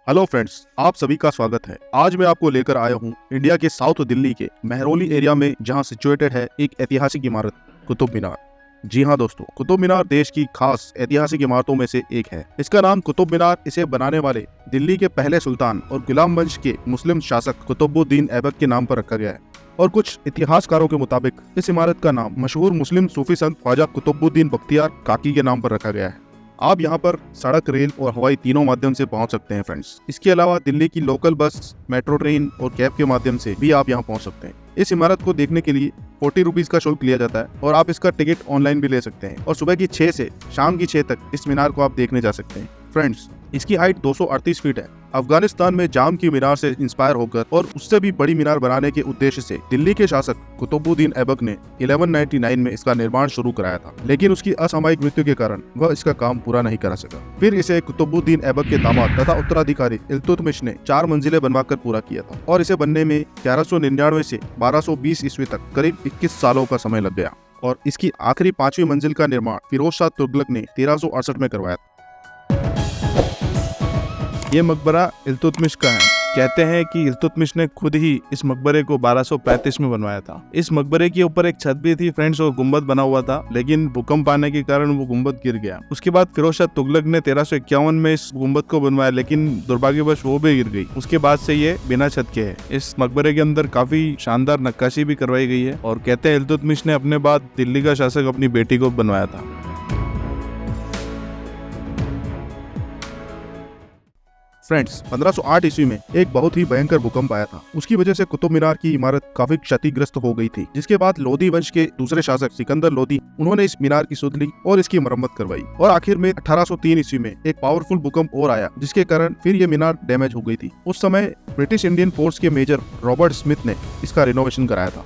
Hello friends, आप सभी का स्वागत है। आज मैं आपको लेकर आया हूँ इंडिया के साउथ दिल्ली के मेहरौली एरिया में, जहाँ सिचुएटेड है एक ऐतिहासिक इमारत कुतुब मीनार। जी हाँ दोस्तों, कुतुब मीनार देश की खास ऐतिहासिक इमारतों में से एक है। इसका नाम कुतुब मीनार इसे बनाने वाले दिल्ली के पहले सुल्तान और गुलाम वंश के मुस्लिम शासक कुतुबुद्दीन ऐबक के नाम पर रखा गया है। और कुछ इतिहासकारों के मुताबिक इस इमारत का नाम मशहूर मुस्लिम सूफी संत ख्वाजा कुतुबुद्दीन बख्तियार काकी के नाम पर रखा गया है। आप यहाँ पर सड़क, रेल और हवाई तीनों माध्यम से पहुँच सकते हैं फ्रेंड्स। इसके अलावा दिल्ली की लोकल बस, मेट्रो ट्रेन और कैब के माध्यम से भी आप यहाँ पहुँच सकते हैं। इस इमारत को देखने के लिए 40 रुपीज का शुल्क लिया जाता है और आप इसका टिकट ऑनलाइन भी ले सकते हैं। और सुबह की 6 से शाम की 6 तक इस मीनार को आप देखने जा सकते हैं। फ्रेंड्स, इसकी हाइट 238 फीट है। अफगानिस्तान में जाम की मीनार से इंस्पायर होकर और उससे भी बड़ी मीनार बनाने के उद्देश्य से दिल्ली के शासक कुतुबुद्दीन ऐबक ने 1199 में इसका निर्माण शुरू कराया था, लेकिन उसकी असामयिक मृत्यु के कारण वह इसका काम पूरा नहीं करा सका। फिर इसे कुतुबुद्दीन ऐबक के दामाद तथा उत्तराधिकारी इल्तुतमिश ने 4 मंजिलें बनवाकर पूरा किया था और इसे बनने में 1199 से 1220 ईस्वी तक करीब 21 सालों का समय लग गया। और इसकी आखिरी 5वीं मंजिल का निर्माण फिरोज शाह तुगलक ने 1368 में करवाया था। ये मकबरा इल्तुतमिश का है। कहते हैं कि इल्तुतमिश ने खुद ही इस मकबरे को 1235 में बनवाया था। इस मकबरे के ऊपर एक छत भी थी फ्रेंड्स और गुंबद बना हुआ था, लेकिन भूकंप आने के कारण वो गुंबद गिर गया। उसके बाद फिरोज शाह तुगलक ने 1351 में इस गुंबद को बनवाया, लेकिन दुर्भाग्यवश वो भी गिर गई। उसके बाद से ये बिना छत के है। इस मकबरे के अंदर काफी शानदार नक्काशी भी करवाई गई है और कहते हैं इल्तुतमिश ने अपने बाद दिल्ली का शासक अपनी बेटी को बनवाया था। फ्रेंड्स, 1508 ईस्वी में एक बहुत ही भयंकर भूकंप आया था। उसकी वजह से कुतुब मीनार की इमारत काफी क्षतिग्रस्त हो गई थी, जिसके बाद लोधी वंश के दूसरे शासक सिकंदर लोधी उन्होंने इस मीनार की सुध ली और इसकी मरम्मत करवाई। और आखिर में 1803 ईस्वी में एक पावरफुल भूकंप और आया, जिसके कारण फिर ये मीनार डैमेज हो गई थी। उस समय ब्रिटिश इंडियन फोर्स के मेजर रॉबर्ट स्मिथ ने इसका रिनोवेशन कराया था।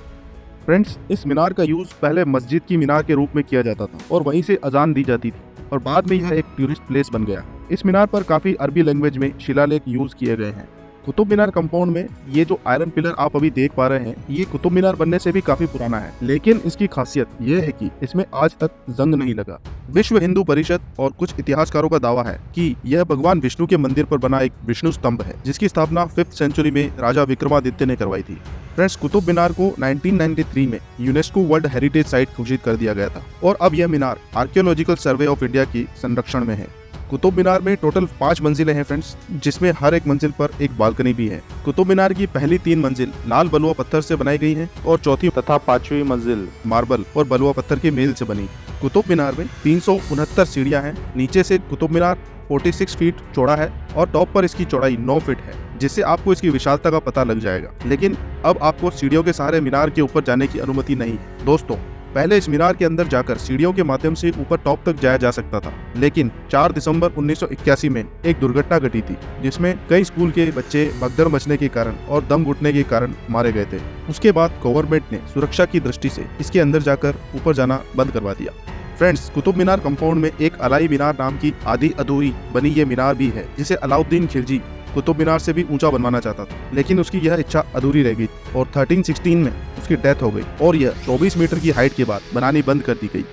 फ्रेंड्स, इस मीनार का यूज पहले मस्जिद की मीनार के रूप में किया जाता था और वहीं से अजान दी जाती थी और बाद में यह एक टूरिस्ट प्लेस बन गया। इस मीनार पर काफी अरबी लैंग्वेज में शिलालेख यूज किए गए हैं। कुतुब मीनार कंपाउंड में ये जो आयरन पिलर आप अभी देख पा रहे हैं, ये कुतुब मीनार बनने से भी काफी पुराना है, लेकिन इसकी खासियत ये है कि इसमें आज तक जंग नहीं लगा। विश्व हिंदू परिषद और कुछ इतिहासकारों का दावा है कि यह भगवान विष्णु के मंदिर पर बना एक विष्णु स्तंभ है, जिसकी स्थापना 5th सेंचुरी में राजा विक्रमादित्य ने करवाई थी। फ्रेंड्स, कुतुब मीनार को 1993 में यूनेस्को वर्ल्ड हेरिटेज साइट घोषित कर दिया गया था और अब यह मीनार आर्कियोलॉजिकल सर्वे ऑफ इंडिया की संरक्षण में है। कुतुब मीनार में टोटल 5 मंजिलें हैं फ्रेंड्स, जिसमें हर एक मंजिल पर एक बालकनी भी है। कुतुब मीनार की पहली 3 मंजिल लाल बलुआ पत्थर से बनाई गई हैं और चौथी तथा 5वीं मंजिल मार्बल और बलुआ पत्थर के मेल से बनी। कुतुब मीनार में 369 सीढ़ियां हैं। नीचे से कुतुब मीनार 46 फीट चौड़ा है और टॉप पर इसकी चौड़ाई 9 फीट है, जिससे आपको इसकी विशालता का पता लग जाएगा। लेकिन अब आपको सीढ़ियों के सहारे मीनार के ऊपर जाने की अनुमति नहीं है। दोस्तों, पहले इस मीनार के अंदर जाकर सीढ़ियों के माध्यम से ऊपर टॉप तक जाया जा सकता था, लेकिन 4 दिसंबर 1981 में एक दुर्घटना घटी थी, जिसमें कई स्कूल के बच्चे भगदड़ मचने के कारण और दम घुटने के कारण मारे गए थे। उसके बाद गवर्नमेंट ने सुरक्षा की दृष्टि से इसके अंदर जाकर ऊपर जाना बंद करवा दिया। फ्रेंड्स, कुतुब मीनार कंपाउंड में एक अलाई मीनार नाम की आधी अधूरी बनी ये मीनार भी है, जिसे अलाउद्दीन खिलजी कुतुब मीनार से भी ऊंचा बनवाना चाहता था, लेकिन उसकी यह इच्छा अधूरी रह गई और 1316 में उसकी डेथ हो गई और यह 24 मीटर की हाइट के बाद बनानी बंद कर दी गई।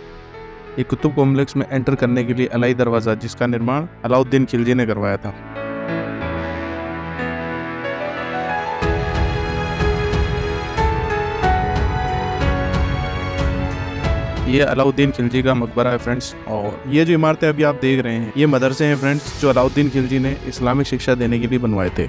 ये कुतुब कॉम्प्लेक्स में एंटर करने के लिए अलाई दरवाजा, जिसका निर्माण अलाउद्दीन खिलजी ने करवाया था। ये अलाउद्दीन खिलजी का मकबरा है फ्रेंड्स, और ये जो इमारतें अभी आप देख रहे हैं, ये मदरसे हैं फ्रेंड्स, जो अलाउद्दीन खिलजी ने इस्लामिक शिक्षा देने के लिए बनवाए थे।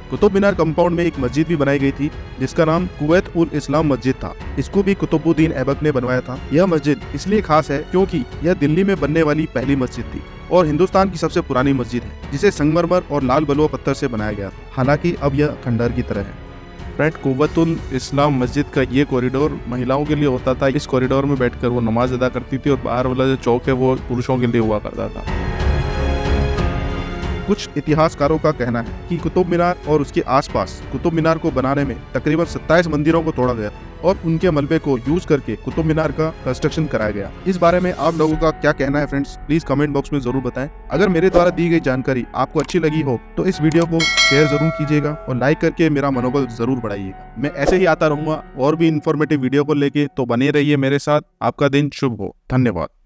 कुतुब मीनार कंपाउंड में एक मस्जिद भी बनाई गई थी, जिसका नाम कुवैत उल इस्लाम मस्जिद था। इसको भी कुतुबुद्दीन ऐबक ने बनवाया था। यह मस्जिद इसलिए खास है क्योंकि यह दिल्ली में बनने वाली पहली मस्जिद थी और हिंदुस्तान की सबसे पुरानी मस्जिद है, जिसे संगमरमर और लाल बलुआ पत्थर से बनाया गया था। हालांकि अब यह खंडहर की तरह है। फ्रेंड, कुव्वतुल इस्लाम मस्जिद का ये कॉरिडोर महिलाओं के लिए होता था। इस कॉरिडोर में बैठकर वो नमाज अदा करती थी और बाहर वाला जो चौक है वो पुरुषों के लिए हुआ करता था। कुछ इतिहासकारों का कहना है कि कुतुब मीनार और उसके आसपास कुतुब मीनार को बनाने में तकरीबन 27 मंदिरों को तोड़ा गया और उनके मलबे को यूज करके कुतुब मीनार का कंस्ट्रक्शन कराया गया। इस बारे में आप लोगों का क्या कहना है फ्रेंड्स, प्लीज कमेंट बॉक्स में जरूर बताएं। अगर मेरे द्वारा दी गई जानकारी आपको अच्छी लगी हो तो इस वीडियो को शेयर जरूर कीजिएगा और लाइक करके मेरा मनोबल जरूर बढ़ाइएगा। मैं ऐसे ही आता रहूंगा और भी इंफॉर्मेटिव वीडियो को लेके, तो बने रहिए मेरे साथ। आपका दिन शुभ हो। धन्यवाद।